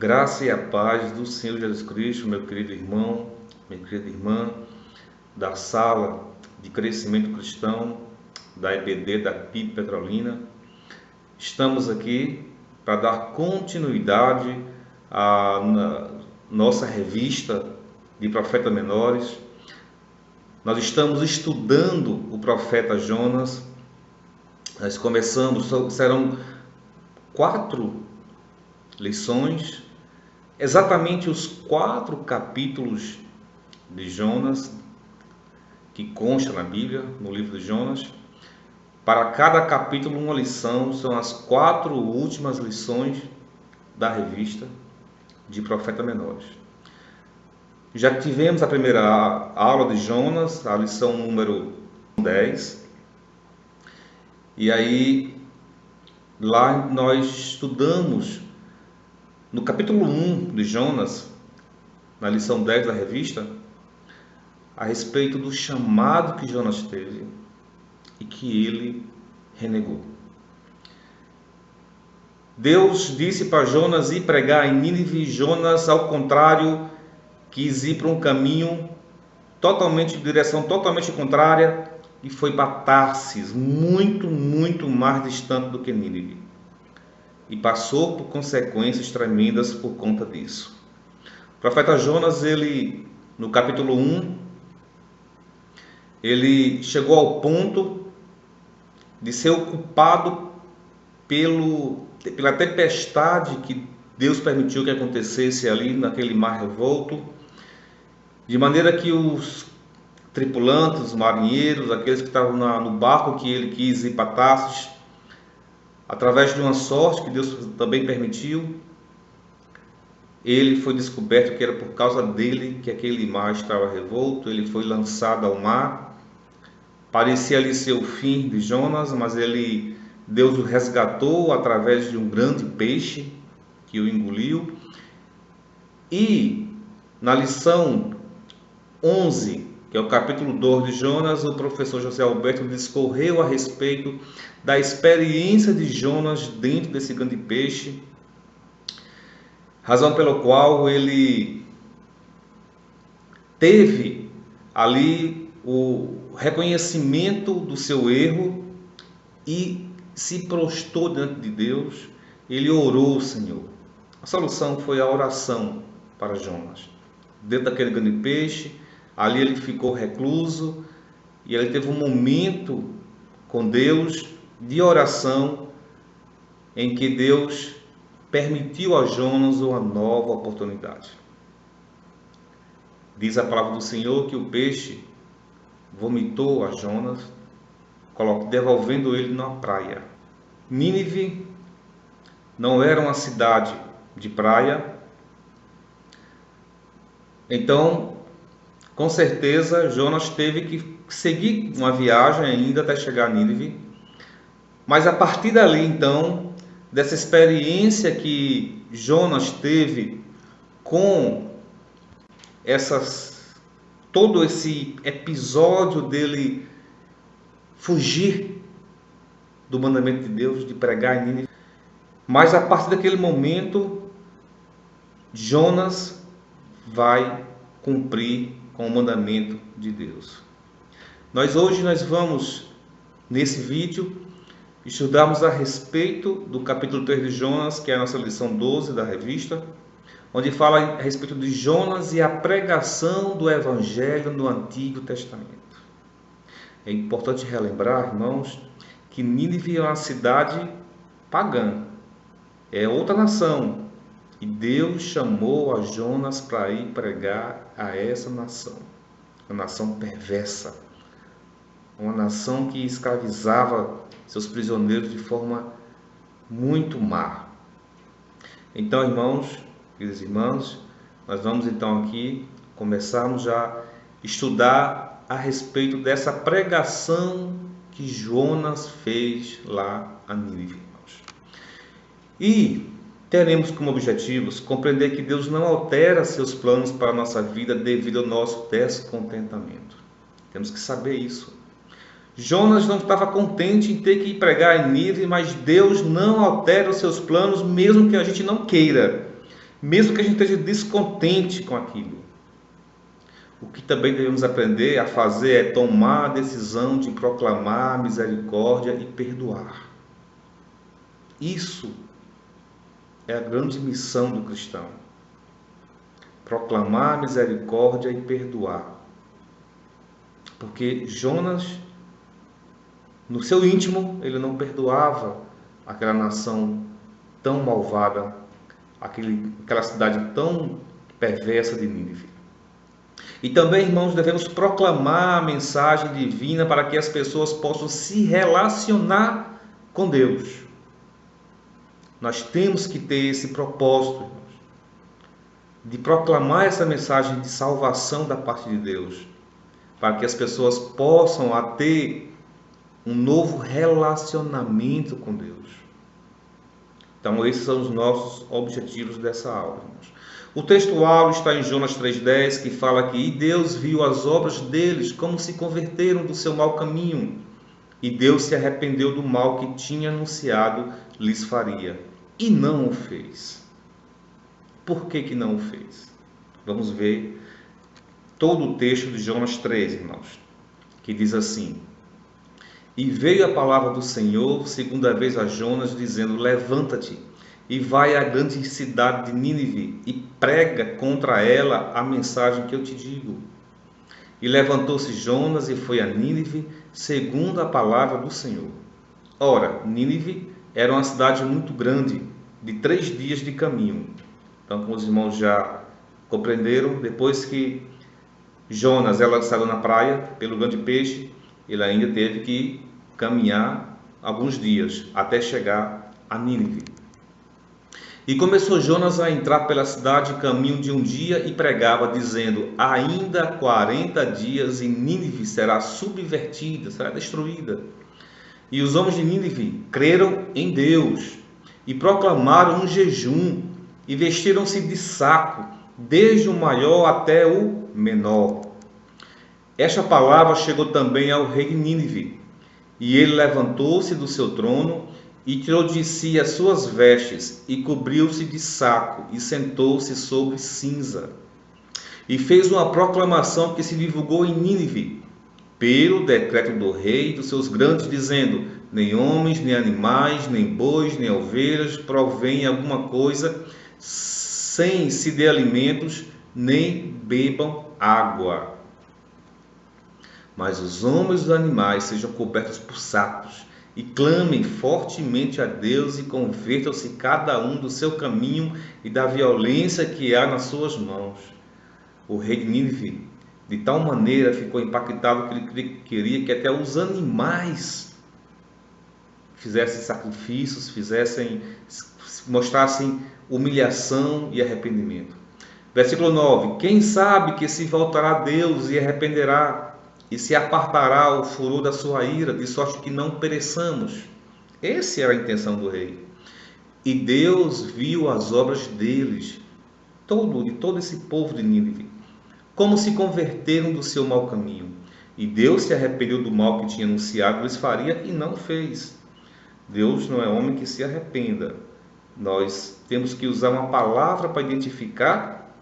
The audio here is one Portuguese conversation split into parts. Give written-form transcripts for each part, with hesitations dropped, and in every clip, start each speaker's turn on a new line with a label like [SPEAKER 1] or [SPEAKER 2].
[SPEAKER 1] Graça e a paz do Senhor Jesus Cristo, meu querido irmão, minha querida irmã, da sala de crescimento cristão, da EBD, da PIB Petrolina. Estamos aqui para dar continuidade à nossa revista de profetas menores. Nós estamos estudando o profeta Jonas. Nós começamos, serão 4 lições, exatamente os 4 capítulos de Jonas que consta na Bíblia, no livro de Jonas. Para cada capítulo uma lição, são as 4 últimas lições da revista de profetas menores. Já tivemos a primeira aula de Jonas, a lição número 10, e aí lá nós estudamos no capítulo 1 de Jonas, na lição 10 da revista, a respeito do chamado que Jonas teve e que ele renegou. Deus disse para Jonas ir pregar em Nínive, e Jonas, ao contrário, quis ir para um caminho totalmente, direção totalmente contrária, e foi para Tarsis, muito mais distante do que Nínive. E passou por consequências tremendas por conta disso. O profeta Jonas, ele, no capítulo 1, ele chegou ao ponto de ser ocupado pela tempestade que Deus permitiu que acontecesse ali naquele mar revolto, de maneira que os tripulantes, os marinheiros, aqueles que estavam no barco que ele quis ir para Tarsis, através de uma sorte que Deus também permitiu, ele foi descoberto que era por causa dele que aquele mar estava revolto. Ele foi lançado ao mar. Parecia ali ser o fim de Jonas, mas Deus o resgatou através de um grande peixe que o engoliu. E na lição 11, que é o capítulo 2 de Jonas, o professor José Alberto discorreu a respeito da experiência de Jonas dentro desse grande peixe, razão pela qual ele teve ali o reconhecimento do seu erro e se prostrou diante de Deus. Ele orou ao Senhor. A solução foi a oração para Jonas. Dentro daquele grande peixe, ali ele ficou recluso e ele teve um momento com Deus de oração em que Deus permitiu a Jonas uma nova oportunidade. Diz a palavra do Senhor que o peixe vomitou a Jonas, devolvendo ele na praia. Nínive não era uma cidade de praia, então, com certeza, Jonas teve que seguir uma viagem ainda até chegar a Nínive. Mas a partir dali, então, dessa experiência que Jonas teve com todo esse episódio dele fugir do mandamento de Deus, de pregar em Nínive, mas a partir daquele momento, Jonas vai cumprir com o mandamento de Deus. Hoje nós vamos, nesse vídeo, estudarmos a respeito do capítulo 3 de Jonas, que é a nossa lição 12 da revista, onde fala a respeito de Jonas e a pregação do Evangelho no Antigo Testamento. É importante relembrar, irmãos, que Nínive é uma cidade pagã, é outra nação, e Deus chamou a Jonas para ir pregar a essa nação, uma nação perversa, uma nação que escravizava seus prisioneiros de forma muito má. Então, irmãos, queridos irmãos, nós vamos então aqui começarmos já a estudar a respeito dessa pregação que Jonas fez lá a Nínive, irmãos. E teremos como objetivos compreender que Deus não altera seus planos para a nossa vida devido ao nosso descontentamento. Temos que saber isso. Jonas não estava contente em ter que ir pregar em Nínive, mas Deus não altera os seus planos, mesmo que a gente não queira. mesmo que a gente esteja descontente com aquilo. O que também devemos aprender a fazer é tomar a decisão de proclamar misericórdia e perdoar. Isso é a grande missão do cristão. Proclamar misericórdia e perdoar. Porque Jonas, no seu íntimo, ele não perdoava aquela nação tão malvada, aquela cidade tão perversa de Nínive. E também, irmãos, devemos proclamar a mensagem divina para que as pessoas possam se relacionar com Deus. Nós temos que ter esse propósito, irmãos, de proclamar essa mensagem de salvação da parte de Deus, para que as pessoas possam ter um novo relacionamento com Deus. Então, esses são os nossos objetivos dessa aula, irmãos. O textual está em Jonas 3,10, que fala que Deus viu as obras deles, como se converteram do seu mau caminho, e Deus se arrependeu do mal que tinha anunciado lhes faria, e não o fez. Por que não o fez? Vamos ver todo o texto de Jonas 3, irmãos, que diz assim: E veio a palavra do Senhor segunda vez a Jonas, dizendo: Levanta-te e vai à grande cidade de Nínive e prega contra ela a mensagem que eu te digo. E levantou-se Jonas e foi a Nínive, segundo a palavra do Senhor. Ora, Nínive era uma cidade muito grande, de 3 dias de caminho. Então, como os irmãos já compreenderam, depois que Jonas é lançado na praia pelo grande peixe, ele ainda teve que caminhar alguns dias até chegar a Nínive. E começou Jonas a entrar pela cidade caminho de um dia e pregava, dizendo: ainda 40 dias e Nínive será subvertida, será destruída. E os homens de Nínive creram em Deus e proclamaram um jejum e vestiram-se de saco, desde o maior até o menor. Esta palavra chegou também ao rei de Nínive, e ele levantou-se do seu trono e tirou de si as suas vestes e cobriu-se de saco e sentou-se sobre cinza. E fez uma proclamação que se divulgou em Nínive, pelo decreto do rei e dos seus grandes, dizendo: nem homens, nem animais, nem bois, nem ovelhas provém alguma coisa sem se dê alimentos, nem bebam água. Mas os homens e os animais sejam cobertos por sacos, e clamem fortemente a Deus, e convertam-se cada um do seu caminho e da violência que há nas suas mãos. O rei de Nínive, de tal maneira, ficou impactado que ele queria que até os animais fizessem sacrifícios, mostrassem humilhação e arrependimento. Versículo 9: quem sabe que se voltará a Deus e arrependerá, e se apartará o furor da sua ira, de sorte que não pereçamos. Essa era a intenção do rei. E Deus viu as obras deles, de todo esse povo de Nínive, como se converteram do seu mau caminho. E Deus se arrependeu do mal que tinha anunciado lhes faria, e não fez. Deus não é homem que se arrependa. Nós temos que usar uma palavra para identificar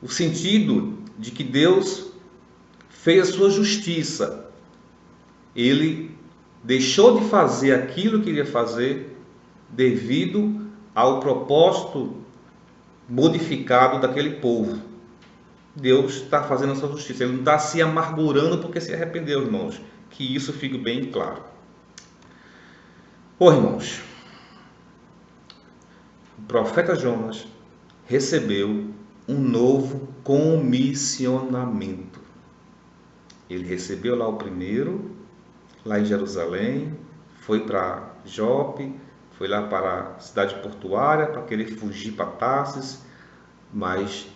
[SPEAKER 1] o sentido de que Deus fez a sua justiça. Ele deixou de fazer aquilo que iria fazer devido ao propósito modificado daquele povo. Deus está fazendo a sua justiça. Ele não está se amargurando porque se arrependeu, irmãos. Que isso fique bem claro. Irmãos, o profeta Jonas recebeu um novo comissionamento. Ele recebeu lá o primeiro, lá em Jerusalém, foi para Jope, foi lá para a cidade portuária para querer fugir para Tarsis, mas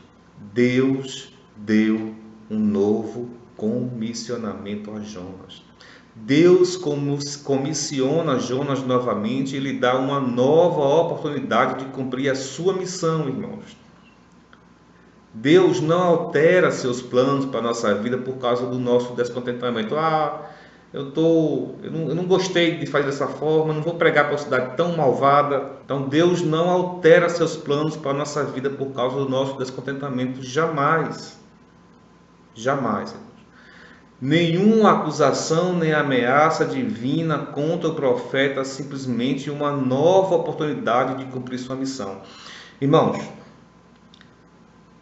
[SPEAKER 1] Deus deu um novo comissionamento a Jonas. Deus comissiona Jonas novamente e lhe dá uma nova oportunidade de cumprir a sua missão, irmãos. Deus não altera seus planos para a nossa vida por causa do nosso descontentamento. eu não gostei de fazer dessa forma, não vou pregar para uma cidade tão malvada. Então Deus não altera seus planos para a nossa vida por causa do nosso descontentamento, jamais. Jamais. Nenhuma acusação nem ameaça divina contra o profeta, simplesmente uma nova oportunidade de cumprir sua missão. Irmãos,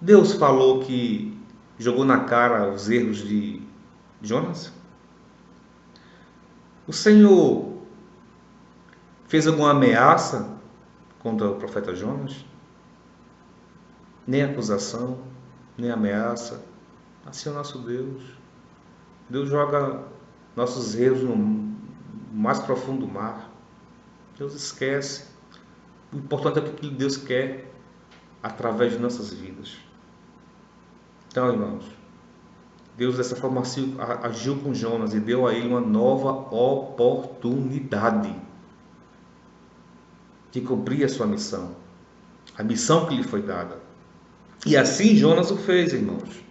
[SPEAKER 1] Deus falou que jogou na cara os erros de Jonas? O Senhor fez alguma ameaça contra o profeta Jonas? Nem acusação, nem ameaça. Assim é o nosso Deus. Deus joga nossos erros no mais profundo do mar. Deus esquece. O importante é o que Deus quer através de nossas vidas. Então, irmãos, Deus dessa forma agiu com Jonas e deu a ele uma nova oportunidade de cumprir a sua missão, a missão que lhe foi dada. E assim Jonas o fez, irmãos.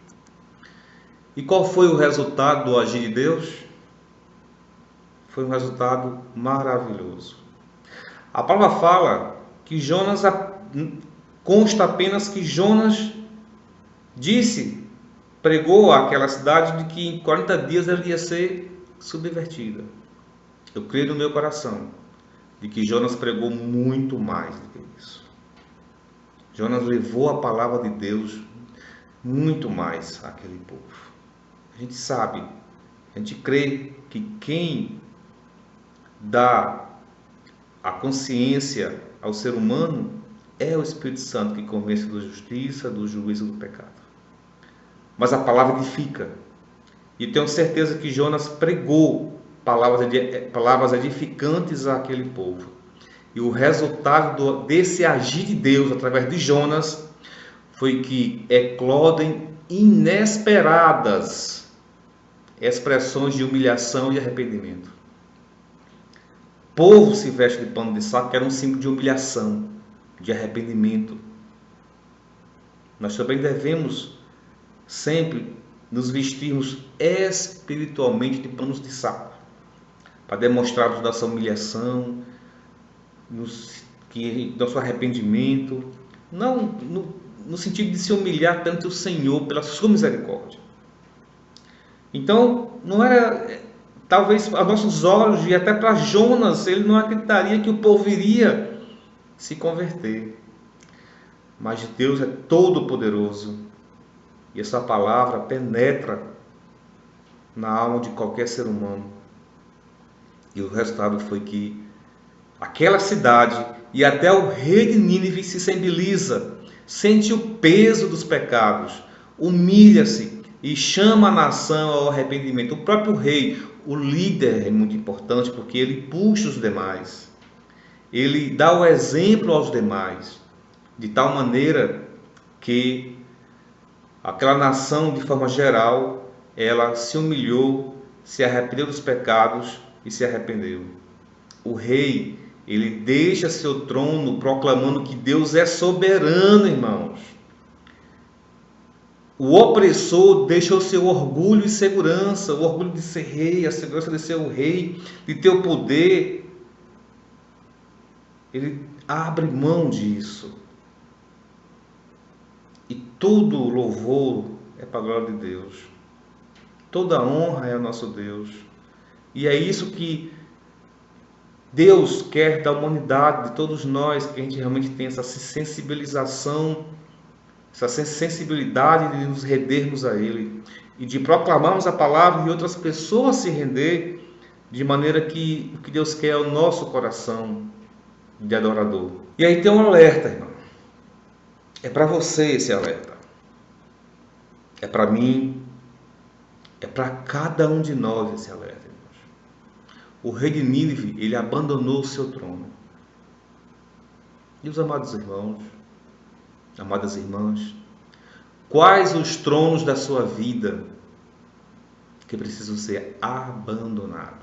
[SPEAKER 1] E qual foi o resultado do agir de Deus? Foi um resultado maravilhoso. A palavra fala que Jonas, consta apenas que Jonas pregou àquela cidade de que em 40 dias ela ia ser subvertida. Eu creio no meu coração de que Jonas pregou muito mais do que isso. Jonas levou a palavra de Deus muito mais àquele povo. A gente sabe, a gente crê que quem dá a consciência ao ser humano é o Espírito Santo que convence da justiça, do juízo do pecado. Mas a palavra edifica. E tenho certeza que Jonas pregou palavras edificantes àquele povo. E o resultado desse agir de Deus através de Jonas foi que eclodem inesperadas expressões de humilhação e arrependimento. O povo se veste de pano de saco, que era um símbolo de humilhação, de arrependimento. Nós também devemos sempre nos vestirmos espiritualmente de panos de saco, para demonstrarmos nossa humilhação, nosso arrependimento, não no sentido de se humilhar perante o Senhor pela sua misericórdia. Então, não era, talvez aos nossos olhos, e até para Jonas, ele não acreditaria que o povo iria se converter. Mas Deus é todo poderoso, e essa palavra penetra na alma de qualquer ser humano. E o resultado foi que aquela cidade e até o rei de Nínive se sensibiliza, sente o peso dos pecados, humilha-se e chama a nação ao arrependimento. O próprio rei, o líder, é muito importante porque ele puxa os demais. Ele dá o exemplo aos demais, de tal maneira que aquela nação, de forma geral, ela se humilhou, se arrependeu dos pecados e se arrependeu. O rei, ele deixa seu trono proclamando que Deus é soberano, irmãos. O opressor deixou seu orgulho e segurança, o orgulho de ser rei, a segurança de ser o rei, de ter o poder. Ele abre mão disso. E todo louvor é para a glória de Deus. Toda honra é ao nosso Deus. E é isso que Deus quer da humanidade, de todos nós, que a gente realmente tenha essa sensibilização, essa sensibilidade de nos rendermos a Ele e de proclamarmos a palavra e outras pessoas se render, de maneira que o que Deus quer é o nosso coração de adorador. E aí tem um alerta, irmão. É para você esse alerta. É para mim. É para cada um de nós esse alerta, irmãos. O rei de Nínive, ele abandonou o seu trono. E os amados irmãos, amadas irmãs, quais os tronos da sua vida que precisam ser abandonados?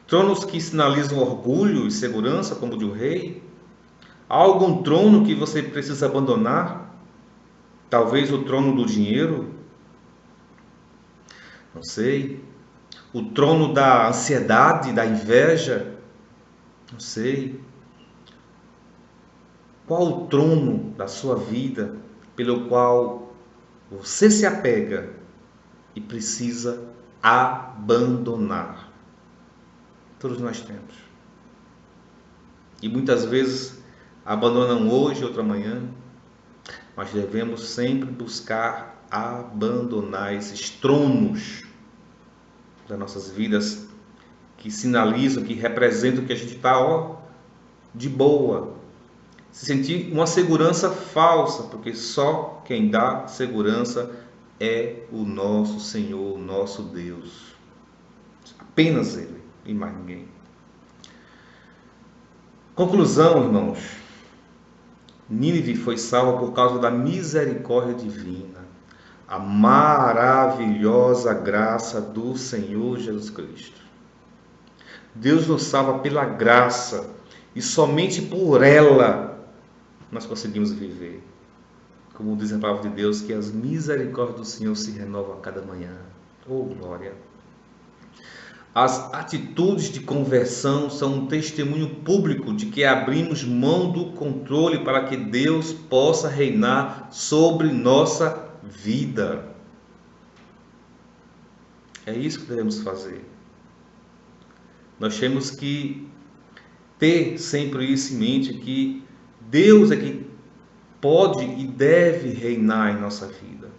[SPEAKER 1] Tronos que sinalizam orgulho e segurança, como o de um rei? Há algum trono que você precisa abandonar? Talvez o trono do dinheiro? Não sei. O trono da ansiedade, da inveja? Não sei. Qual o trono da sua vida pelo qual você se apega e precisa abandonar? Todos nós temos. E muitas vezes abandonam hoje, outra manhã, mas devemos sempre buscar abandonar esses tronos das nossas vidas que sinalizam, que representam que a gente está de boa. Se sentir uma segurança falsa, porque só quem dá segurança é o nosso Senhor, o nosso Deus. Apenas Ele e mais ninguém. Conclusão, irmãos. Nínive foi salva por causa da misericórdia divina, a maravilhosa graça do Senhor Jesus Cristo. Deus nos salva pela graça e somente por ela nós conseguimos viver. Como diz a palavra de Deus, que as misericórdias do Senhor se renovam a cada manhã. Oh, glória! As atitudes de conversão são um testemunho público de que abrimos mão do controle para que Deus possa reinar sobre nossa vida. É isso que devemos fazer. Nós temos que ter sempre isso em mente, que Deus é que pode e deve reinar em nossa vida.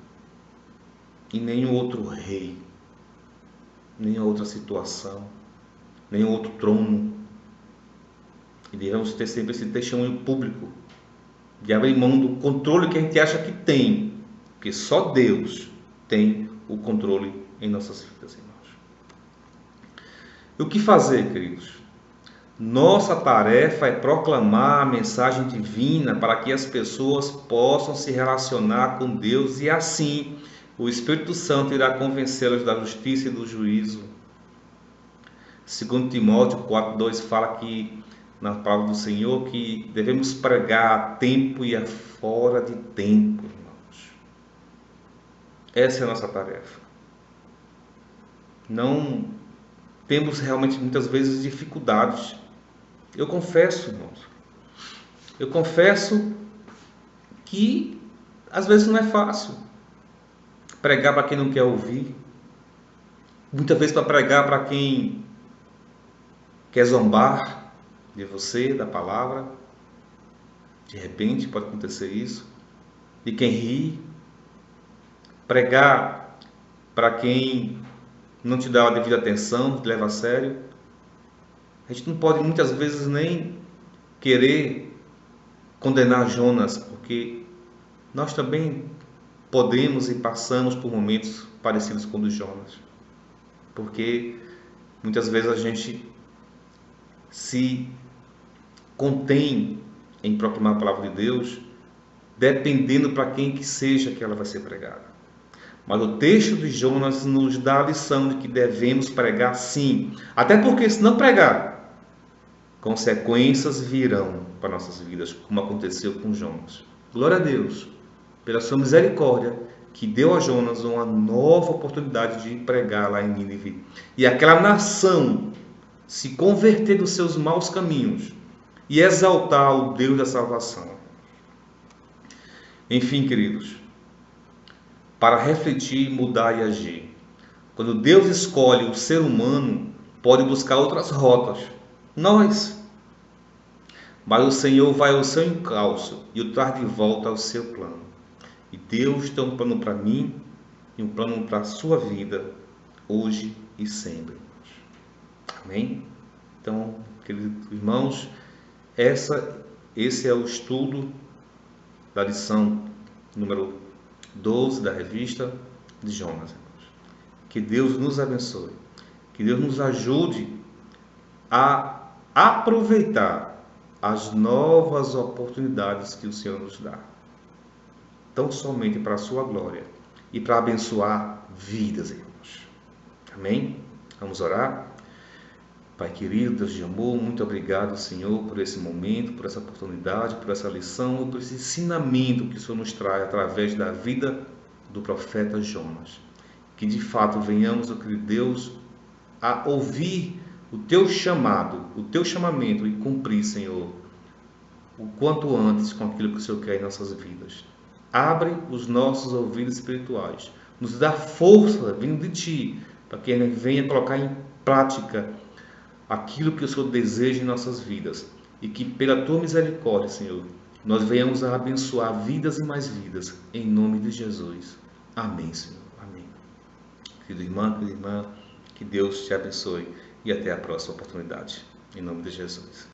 [SPEAKER 1] E nenhum outro rei. Nenhuma outra situação, nenhum outro trono. E devemos ter sempre esse testemunho público de abrir mão do controle que a gente acha que tem, porque só Deus tem o controle em nossas vidas, irmãos. E o que fazer, queridos? Nossa tarefa é proclamar a mensagem divina para que as pessoas possam se relacionar com Deus e assim o Espírito Santo irá convencê-los da justiça e do juízo. 2 Timóteo 4,2 fala que, na palavra do Senhor, que devemos pregar a tempo e a fora de tempo, irmãos. Essa é a nossa tarefa. Não temos realmente muitas vezes dificuldades. Eu confesso, irmãos. Eu confesso que às vezes não é fácil. Pregar para quem não quer ouvir. Muitas vezes para pregar para quem quer zombar de você, da palavra. De repente pode acontecer isso. De quem ri. Pregar para quem não te dá a devida atenção, não te leva a sério. A gente não pode muitas vezes nem querer condenar Jonas, porque nós também podemos e passamos por momentos parecidos com o de Jonas. Porque muitas vezes a gente se contém em proclamar a palavra de Deus, dependendo para quem que seja que ela vai ser pregada. Mas o texto de Jonas nos dá a lição de que devemos pregar sim. Até porque se não pregar, consequências virão para nossas vidas, como aconteceu com Jonas. Glória a Deus, pela sua misericórdia, que deu a Jonas uma nova oportunidade de pregar lá em Nínive. E aquela nação se converter dos seus maus caminhos e exaltar o Deus da salvação. Enfim, queridos, para refletir, mudar e agir. Quando Deus escolhe o ser humano, pode buscar outras rotas. Nós. Mas o Senhor vai ao seu encalço e o traz de volta ao seu plano. E Deus tem um plano para mim e um plano para a sua vida, hoje e sempre. Amém? Então, queridos irmãos, esse é o estudo da lição número 12 da revista de Jonas. Irmãos. Que Deus nos abençoe. Que Deus nos ajude a aproveitar as novas oportunidades que o Senhor nos dá. Tão somente para a sua glória e para abençoar vidas, irmãos. Amém? Vamos orar? Pai querido, Deus de amor, muito obrigado, Senhor, por esse momento, por essa oportunidade, por essa lição, por esse ensinamento que o Senhor nos traz através da vida do profeta Jonas. Que de fato venhamos, ó querido Deus, a ouvir o Teu chamado, o Teu chamamento e cumprir, Senhor, o quanto antes com aquilo que o Senhor quer em nossas vidas. Abre os nossos ouvidos espirituais, nos dá força vindo de Ti, para que a gente venha colocar em prática aquilo que o Senhor deseja em nossas vidas, e que pela Tua misericórdia, Senhor, nós venhamos a abençoar vidas e mais vidas, em nome de Jesus. Amém, Senhor. Amém. Querido irmão, querida irmã, que Deus te abençoe e até a próxima oportunidade. Em nome de Jesus.